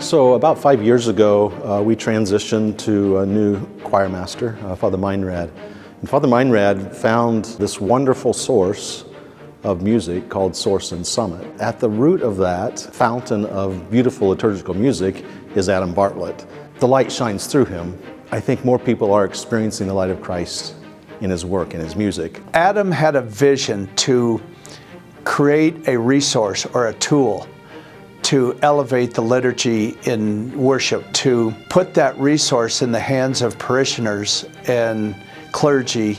So about 5 years ago, we transitioned to a new choir master, Father Meinrad. And Father Meinrad found this wonderful source of music called Source and Summit. At the root of that fountain of beautiful liturgical music is Adam Bartlett. The light shines through him. I think more people are experiencing the light of Christ in his work, in his music. Adam had a vision to create a resource or a tool to elevate the liturgy in worship, to put that resource in the hands of parishioners and clergy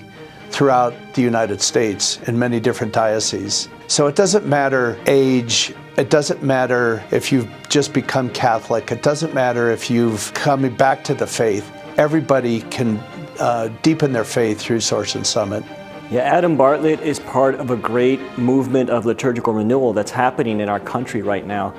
throughout the United States in many different dioceses. So it doesn't matter age, it doesn't matter if you've just become Catholic, it doesn't matter if you've come back to the faith. Everybody can deepen their faith through Source and Summit. Yeah, Adam Bartlett is part of a great movement of liturgical renewal that's happening in our country right now,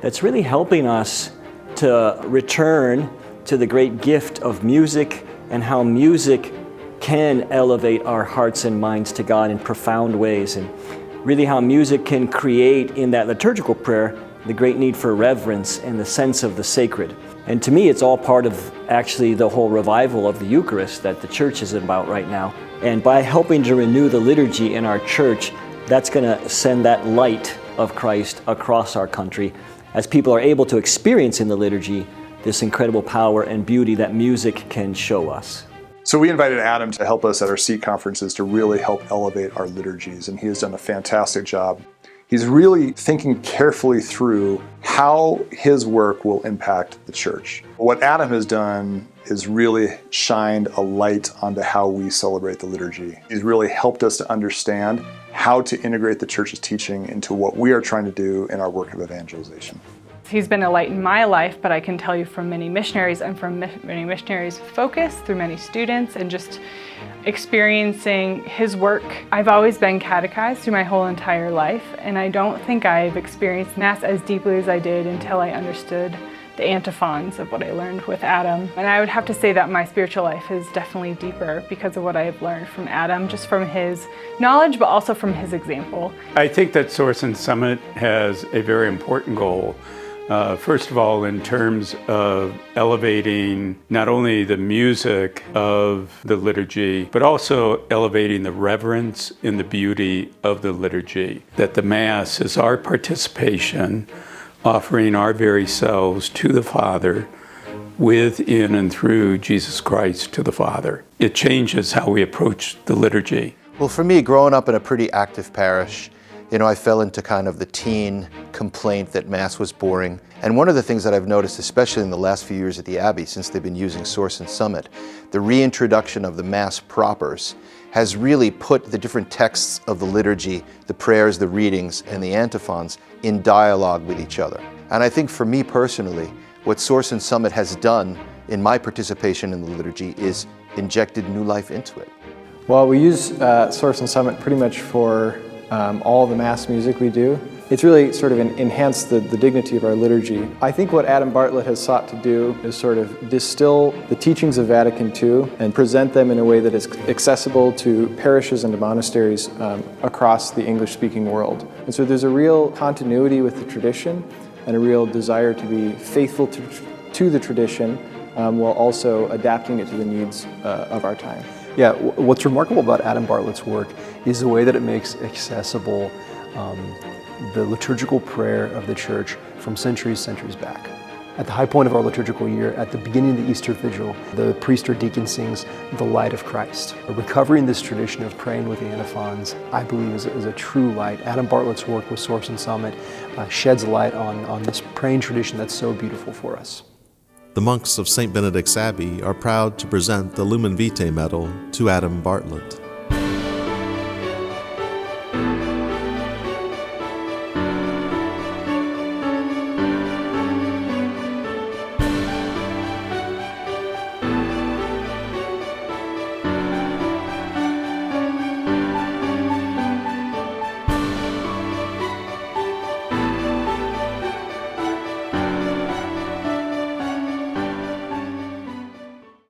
that's really helping us to return to the great gift of music and how music can elevate our hearts and minds to God in profound ways, and really how music can create in that liturgical prayer the great need for reverence and the sense of the sacred. And to me, it's all part of actually the whole revival of the Eucharist that the church is about right now. And by helping to renew the liturgy in our church, that's going to send that light of Christ across our country as people are able to experience in the liturgy this incredible power and beauty that music can show us. So we invited Adam to help us at our SEEK conferences to really help elevate our liturgies, and he has done a fantastic job. He's really thinking carefully through how his work will impact the church. What Adam has done is really shined a light onto how we celebrate the liturgy. He's really helped us to understand how to integrate the church's teaching into what we are trying to do in our work of evangelization. He's been a light in my life, but I can tell you from many missionaries and from many missionaries' focus, through many students, and just experiencing his work. I've always been catechized through my whole entire life, and I don't think I've experienced Mass as deeply as I did until I understood the antiphons of what I learned with Adam. And I would have to say that my spiritual life is definitely deeper because of what I have learned from Adam, just from his knowledge, but also from his example. I think that Source and Summit has a very important goal. First of all, in terms of elevating not only the music of the liturgy, but also elevating the reverence and the beauty of the liturgy. That the Mass is our participation, offering our very selves to the Father, with, in, and through Jesus Christ to the Father. It changes how we approach the liturgy. Well, for me, growing up in a pretty active parish, I fell into kind of the teen complaint that Mass was boring. And one of the things that I've noticed, especially in the last few years at the Abbey, since they've been using Source and Summit, the reintroduction of the Mass propers has really put the different texts of the liturgy, the prayers, the readings, and the antiphons in dialogue with each other. And I think for me personally, what Source and Summit has done in my participation in the liturgy is injected new life into it. Well, we use Source and Summit pretty much for all the Mass music we do. It's really sort of enhanced the dignity of our liturgy. I think what Adam Bartlett has sought to do is sort of distill the teachings of Vatican II and present them in a way that is accessible to parishes and to monasteries across the English-speaking world. And so there's a real continuity with the tradition and a real desire to be faithful to the tradition while also adapting it to the needs of our time. Yeah, what's remarkable about Adam Bartlett's work is the way that it makes accessible the liturgical prayer of the Church from centuries back. At the high point of our liturgical year, at the beginning of the Easter Vigil, the priest or deacon sings the light of Christ. Recovering this tradition of praying with the antiphons, I believe, is a true light. Adam Bartlett's work with Source and Summit sheds light on this praying tradition that's so beautiful for us. The monks of St. Benedict's Abbey are proud to present the Lumen Vitae medal to Adam Bartlett.